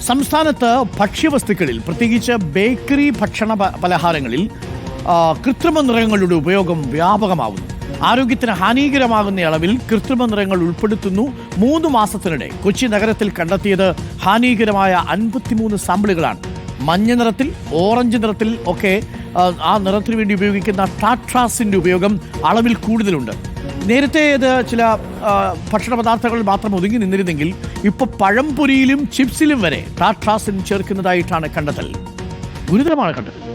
സംസ്ഥാനത്ത് ഭക്ഷ്യവസ്തുക്കളിൽ പ്രത്യേകിച്ച് ബേക്കറി ഭക്ഷണ പലഹാരങ്ങളിൽ കൃത്രിമ നിറങ്ങളുടെ ഉപയോഗം വ്യാപകമാവുന്നു. ആരോഗ്യത്തിന് ഹാനികരമാകുന്ന അളവിൽ കൃത്രിമ നിറങ്ങൾ ഉൾപ്പെടുത്തുന്നു. 3 മാസത്തിനിടെ കൊച്ചി നഗരത്തിൽ കണ്ടെത്തിയത് ഹാനികരമായ 53 സാമ്പിളുകളാണ്. മഞ്ഞ നിറത്തിൽ, ഓറഞ്ച് നിറത്തിൽ ഒക്കെ ആ നിറത്തിന് വേണ്ടി ഉപയോഗിക്കുന്ന ടാട്രാസിൻ്റെ ഉപയോഗം അളവിൽ കൂടുതലുണ്ട്. നേരത്തെ ഇത് ചില ഭക്ഷണ പദാർത്ഥങ്ങളിൽ മാത്രം ഒതുങ്ങി നിന്നിരുന്നെങ്കിൽ ഇപ്പോൾ പഴംപൊരിയിലും ചിപ്സിലും വരെ ടാട്രാസിൻ ചേർക്കുന്നതായിട്ടാണ് കണ്ടെത്തൽ. ഗുരുതരമാണ് കണ്ടെത്തൽ.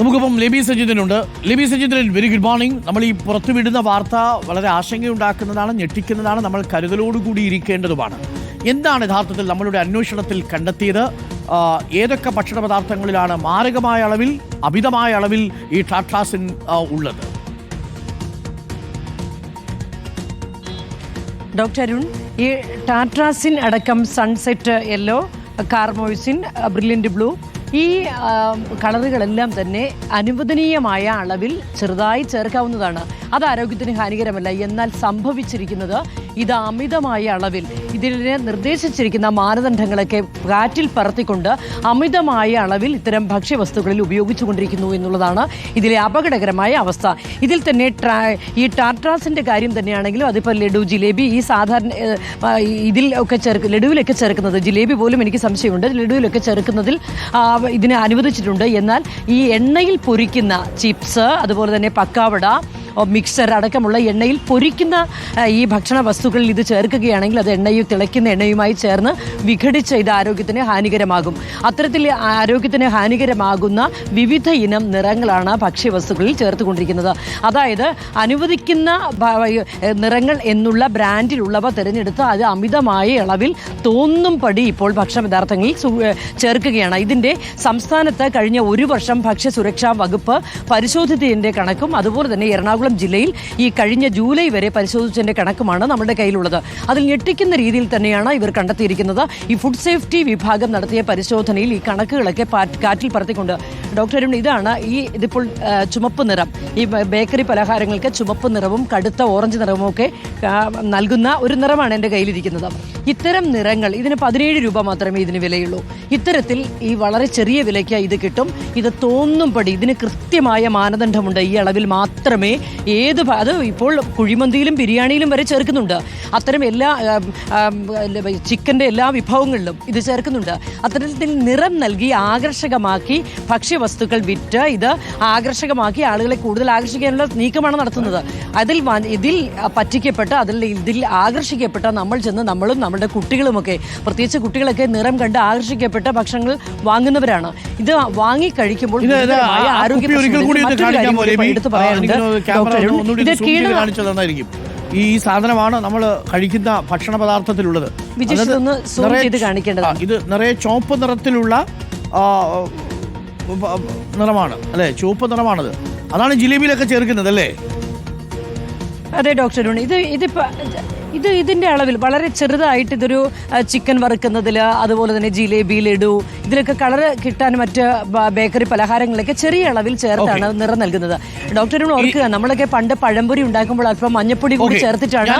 നമുക്കിപ്പം ലിബി സജിതനുണ്ട്. Libi Sajithan, very good morning. നമ്മൾ ഈ പുറത്തുവിടുന്ന വാർത്ത വളരെ ആശങ്കയുണ്ടാക്കുന്നതാണ്, ഞെട്ടിക്കുന്നതാണ്, നമ്മൾ കരുതലോടുകൂടി ഇരിക്കേണ്ടതുമാണ്. എന്താണ് യഥാർത്ഥത്തിൽ നമ്മളുടെ അന്വേഷണത്തിൽ കണ്ടെത്തിയത്? ഏതൊക്കെ ഭക്ഷണ പദാർത്ഥങ്ങളിലാണ് മാരകമായ അളവിൽ, അമിതമായ അളവിൽ ഈ ടാട്രാസിൻ ഉള്ളത്? ഡോക്ടർ അരുൺ, ഈ ടാട്രാസിൻ അടക്കം sunset yellow, carmoisine, brilliant blue, ഈ കളറുകളെല്ലാം തന്നെ അനുവദനീയമായ അളവിൽ ചെറുതായി ചേർക്കാവുന്നതാണ്. അത് ആരോഗ്യത്തിന് ഹാനികരമല്ല. എന്നാൽ സംഭവിച്ചിരിക്കുന്നത് ഇത് അമിതമായ അളവിൽ, ഇതിനെ നിർദ്ദേശിച്ചിരിക്കുന്ന മാനദണ്ഡങ്ങളൊക്കെ കാറ്റിൽ പറത്തിക്കൊണ്ട് അമിതമായ അളവിൽ ഇത്തരം ഭക്ഷ്യവസ്തുക്കളിൽ ഉപയോഗിച്ചുകൊണ്ടിരിക്കുന്നു എന്നുള്ളതാണ് ഇതിലെ അപകടകരമായ അവസ്ഥ. ഇതിൽ തന്നെ ഈ ടാട്രാസിൻ്റെ കാര്യം തന്നെയാണെങ്കിലും അതിപ്പോൾ ലഡു, ജിലേബി, ഈ സാധാരണ ഇതിൽ ഒക്കെ ലഡുവിലൊക്കെ ചേർക്കുന്നത്, ജിലേബി പോലും എനിക്ക് സംശയമുണ്ട്, ലഡുവിലൊക്കെ ചേർക്കുന്നതിൽ ഇതിനെ അനുവദിച്ചിട്ടുണ്ട്. എന്നാൽ ഈ എണ്ണയിൽ പൊരിക്കുന്ന ചിപ്സ്, അതുപോലെ തന്നെ പക്കാവട, മിക്സർ അടക്കമുള്ള എണ്ണയിൽ പൊരിക്കുന്ന ഈ ഭക്ഷണ വസ്തുക്കളിൽ ഇത് ചേർക്കുകയാണെങ്കിൽ അത് തിളയ്ക്കുന്ന എണ്ണയുമായി ചേർന്ന് വിഘടിച്ച് ഇത് ആരോഗ്യത്തിന് ഹാനികരമാകും. അത്തരത്തിൽ ആരോഗ്യത്തിന് ഹാനികരമാകുന്ന വിവിധ ഇനം നിറങ്ങളാണ് ഭക്ഷ്യവസ്തുക്കളിൽ ചേർത്തുകൊണ്ടിരിക്കുന്നത്. അതായത് അനുവദിക്കുന്ന നിറങ്ങൾ എന്നുള്ള ബ്രാൻഡിലുള്ളവ തിരഞ്ഞെടുത്ത് അത് അമിതമായ അളവിൽ തോന്നും പടി ഇപ്പോൾ ഭക്ഷ്യപദാർത്ഥങ്ങളിൽ ചേർക്കുകയാണ്. ഇതിൻ്റെ സംസ്ഥാനത്ത് കഴിഞ്ഞ 1 വർഷം ഭക്ഷ്യസുരക്ഷാ വകുപ്പ് പരിശോധിച്ചതിൻ്റെ കണക്കും അതുപോലെ തന്നെ എറണാകുളം ജില്ലയിൽ ഈ കഴിഞ്ഞ ജൂലൈ വരെ പരിശോധിച്ചതിന്റെ കണക്കുമാണ് നമ്മുടെ കയ്യിലുള്ളത്. അതിൽ ഞെട്ടിക്കുന്ന രീതിയിൽ തന്നെയാണ് ഇവർ കണ്ടെത്തിയിരിക്കുന്നത്. ഈ ഫുഡ് സേഫ്റ്റി വിഭാഗം നടത്തിയ പരിശോധനയിൽ ഈ കണക്കുകളൊക്കെ കാറ്റിൽ പറത്തിക്കൊണ്ട്, ഡോക്ടർ അരുൺ, ഇതിപ്പോൾ ചുമപ്പ് നിറം, ഈ ബേക്കറി പലഹാരങ്ങൾക്ക് ചുമപ്പ് നിറവും കടുത്ത ഓറഞ്ച് നിറവും ഒക്കെ നൽകുന്ന ഒരു നിറമാണ് എൻ്റെ കയ്യിലിരിക്കുന്നത്. ഇത്തരം നിറങ്ങൾ ഇതിന് 17 രൂപ മാത്രമേ ഇതിന് വിലയുള്ളൂ. ഇത്തരത്തിൽ ഈ വളരെ ചെറിയ വിലയ്ക്ക് ഇത് കിട്ടും. ഇത് തോന്നും പടി, ഇതിന് കൃത്യമായ മാനദണ്ഡമുണ്ട്. ഈ അളവിൽ മാത്രമേ അത് ഇപ്പോൾ കുഴിമന്തിയിലും ബിരിയാണിയിലും വരെ ചേർക്കുന്നുണ്ട്. അത്തരം എല്ലാ ചിക്കൻ്റെ എല്ലാ വിഭവങ്ങളിലും ഇത് ചേർക്കുന്നുണ്ട്. അത്തരത്തിൽ നിറം നൽകി ആകർഷകമാക്കി ഭക്ഷ്യവസ്തുക്കൾ വിറ്റ് ഇത് ആകർഷകമാക്കി ആളുകളെ കൂടുതൽ ആകർഷിക്കാനുള്ള നീക്കമാണ് നടത്തുന്നത്. ഇതിൽ പറ്റിക്കപ്പെട്ട ഇതിൽ ആകർഷിക്കപ്പെട്ട നമ്മൾ ചെന്ന് നമ്മളും നമ്മുടെ കുട്ടികളുമൊക്കെ, പ്രത്യേകിച്ച് കുട്ടികളൊക്കെ നിറം കണ്ട് ആകർഷിക്കപ്പെട്ട ഭക്ഷണങ്ങൾ വാങ്ങുന്നവരാണ്. ഇത് വാങ്ങി കഴിക്കുമ്പോൾ ആരോഗ്യ എടുത്തു കാണിച്ചതായിരിക്കും. ഈ സാധനമാണ് നമ്മൾ കഴിക്കുന്ന ഭക്ഷണ പദാർത്ഥത്തിലുള്ളത്. ഇത് നിറയെ ചുവപ്പ് നിറത്തിലുള്ള നിറമാണ് അല്ലേ? ചുവപ്പ് നിറമാണത്. അതാണ് ജിലേബിയിലൊക്കെ ചേർക്കുന്നത് അല്ലേ? അതെ ഡോക്ടർ, ഇതിൻ്റെ അളവിൽ വളരെ ചെറുതായിട്ട് ഇതൊരു ചിക്കൻ വറുക്കുന്നതിൽ, അതുപോലെ തന്നെ ജിലേബി, ലഡു, ഇതിലൊക്കെ കളർ കിട്ടാൻ മറ്റ് ബേക്കറി പലഹാരങ്ങളിലൊക്കെ ചെറിയ അളവിൽ ചേർത്താണ് നിറം നൽകുന്നത്. ഡോക്ടറിനോട് ഓർക്കുക, നമ്മളൊക്കെ പണ്ട് പഴംപൊരി ഉണ്ടാക്കുമ്പോൾ അല്പം മഞ്ഞപ്പൊടി കൂടി ചേർത്തിട്ടാണ്